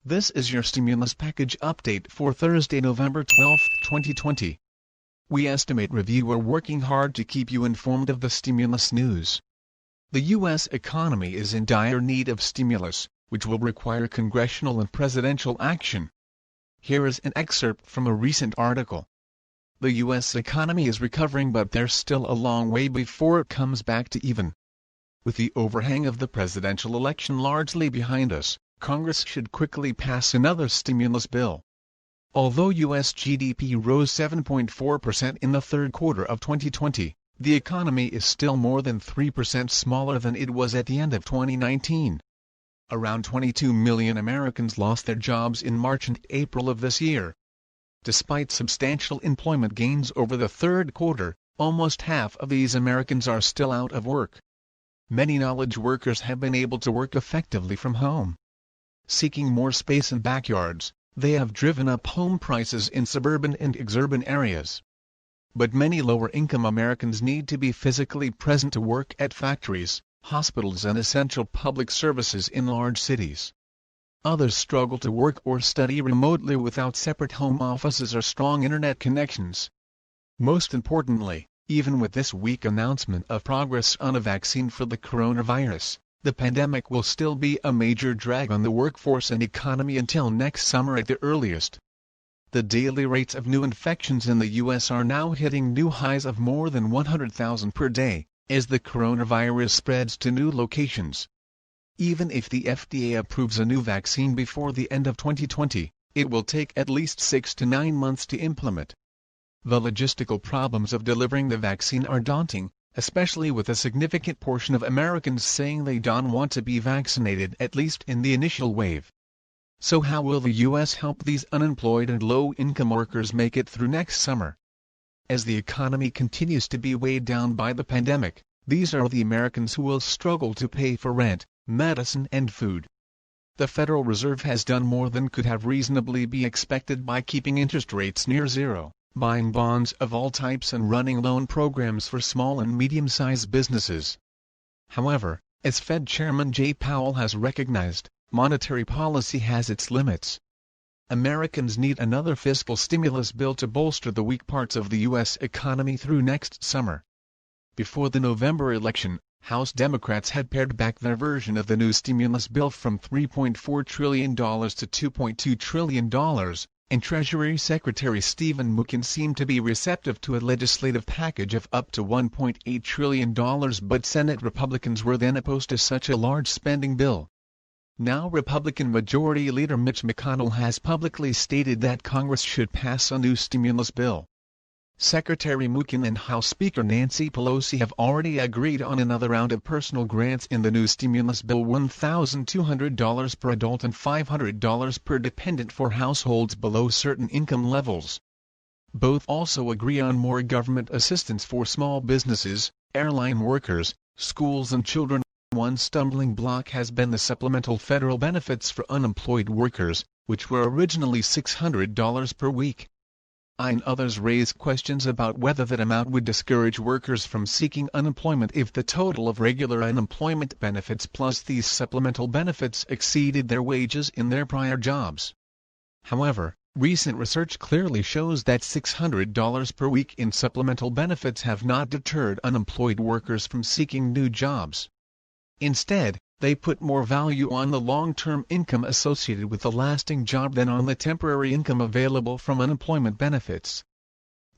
This is your stimulus package update for Thursday, November 12, 2020. We estimate review are working hard to keep you informed of the stimulus news. The U.S. economy is in dire need of stimulus, which will require congressional and presidential action. Here is an excerpt from a recent article. The U.S. economy is recovering, but there's still a long way before it comes back to even. With the overhang of the presidential election largely behind us, Congress should quickly pass another stimulus bill. Although U.S. GDP rose 7.4% in the third quarter of 2020, the economy is still more than 3% smaller than it was at the end of 2019. Around 22 million Americans lost their jobs in March and April of this year. Despite substantial employment gains over the third quarter, almost half of these Americans are still out of work. Many knowledge workers have been able to work effectively from home. Seeking more space in backyards, they have driven up home prices in suburban and exurban areas. But many lower-income Americans need to be physically present to work at factories, hospitals and essential public services in large cities. Others struggle to work or study remotely without separate home offices or strong internet connections. Most importantly, even with this weak announcement of progress on a vaccine for the coronavirus, the pandemic will still be a major drag on the workforce and economy until next summer at the earliest. The daily rates of new infections in the U.S. are now hitting new highs of more than 100,000 per day, as the coronavirus spreads to new locations. Even if the FDA approves a new vaccine before the end of 2020, it will take at least 6 to 9 months to implement. The logistical problems of delivering the vaccine are daunting, especially with a significant portion of Americans saying they don't want to be vaccinated, at least in the initial wave. So how will the U.S. help these unemployed and low-income workers make it through next summer? As the economy continues to be weighed down by the pandemic, these are the Americans who will struggle to pay for rent, medicine and food. The Federal Reserve has done more than could have reasonably be expected by keeping interest rates near zero, buying bonds of all types and running loan programs for small and medium-sized businesses. However, as Fed Chairman Jay Powell has recognized, monetary policy has its limits. Americans need another fiscal stimulus bill to bolster the weak parts of the U.S. economy through next summer. Before the November election, House Democrats had pared back their version of the new stimulus bill from $3.4 trillion to $2.2 trillion, and Treasury Secretary Stephen Mnuchin seemed to be receptive to a legislative package of up to $1.8 trillion, but Senate Republicans were then opposed to such a large spending bill. Now Republican Majority Leader Mitch McConnell has publicly stated that Congress should pass a new stimulus bill. Secretary Mnuchin and House Speaker Nancy Pelosi have already agreed on another round of personal grants in the new stimulus bill, $1,200 per adult and $500 per dependent for households below certain income levels. Both also agree on more government assistance for small businesses, airline workers, schools and children. One stumbling block has been the supplemental federal benefits for unemployed workers, which were originally $600 per week. And others raise questions about whether that amount would discourage workers from seeking unemployment if the total of regular unemployment benefits plus these supplemental benefits exceeded their wages in their prior jobs. However, recent research clearly shows that $600 per week in supplemental benefits have not deterred unemployed workers from seeking new jobs. Instead, they put more value on the long-term income associated with a lasting job than on the temporary income available from unemployment benefits.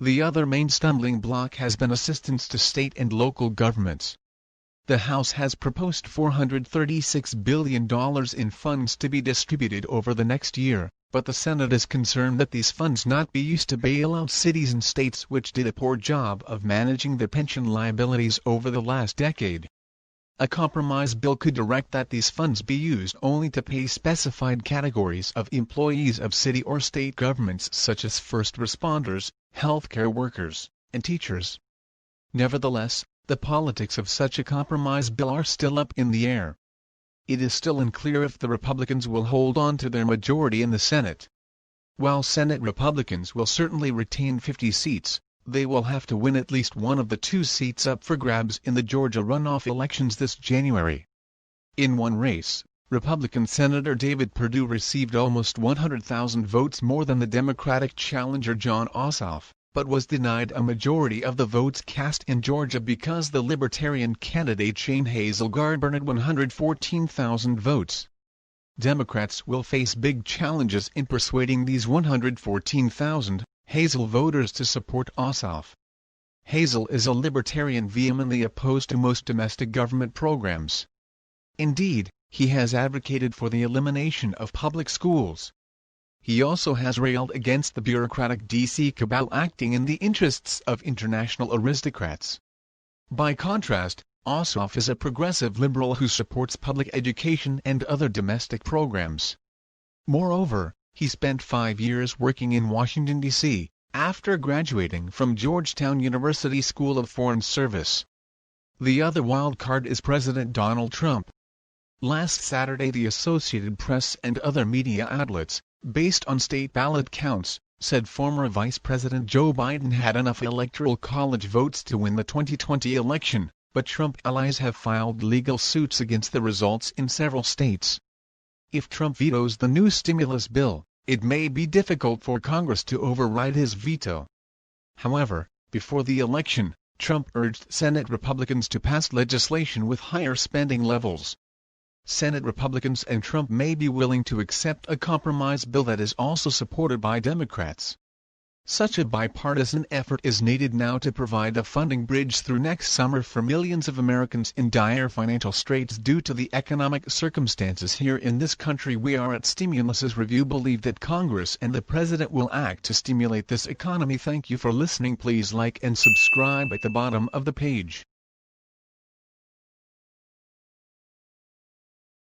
The other main stumbling block has been assistance to state and local governments. The House has proposed $436 billion in funds to be distributed over the next year, but the Senate is concerned that these funds not be used to bail out cities and states which did a poor job of managing their pension liabilities over the last decade. A compromise bill could direct that these funds be used only to pay specified categories of employees of city or state governments such as first responders, healthcare workers, and teachers. Nevertheless, the politics of such a compromise bill are still up in the air. It is still unclear if the Republicans will hold on to their majority in the Senate. While Senate Republicans will certainly retain 50 seats, they will have to win at least one of the 2 seats up for grabs in the Georgia runoff elections this January. In one race, Republican Senator David Perdue received almost 100,000 votes more than the Democratic challenger Jon Ossoff, but was denied a majority of the votes cast in Georgia because the Libertarian candidate Shane Hazel garnered 114,000 votes. Democrats will face big challenges in persuading these 114,000 Hazel voters to support Ossoff. Hazel is a libertarian vehemently opposed to most domestic government programs. Indeed, he has advocated for the elimination of public schools. He also has railed against the bureaucratic D.C. cabal acting in the interests of international aristocrats. By contrast, Ossoff is a progressive liberal who supports public education and other domestic programs. Moreover, he spent 5 years working in Washington, D.C., after graduating from Georgetown University School of Foreign Service. The other wild card is President Donald Trump. Last Saturday, the Associated Press and other media outlets, based on state ballot counts, said former Vice President Joe Biden had enough Electoral College votes to win the 2020 election, but Trump allies have filed legal suits against the results in several states. If Trump vetoes the new stimulus bill, it may be difficult for Congress to override his veto. However, before the election, Trump urged Senate Republicans to pass legislation with higher spending levels. Senate Republicans and Trump may be willing to accept a compromise bill that is also supported by Democrats. Such a bipartisan effort is needed now to provide a funding bridge through next summer for millions of Americans in dire financial straits due to the economic circumstances here in this country. We are at Stimulus's Review believe that Congress and the President will act to stimulate this economy. Thank you for listening. Please like and subscribe at the bottom of the page.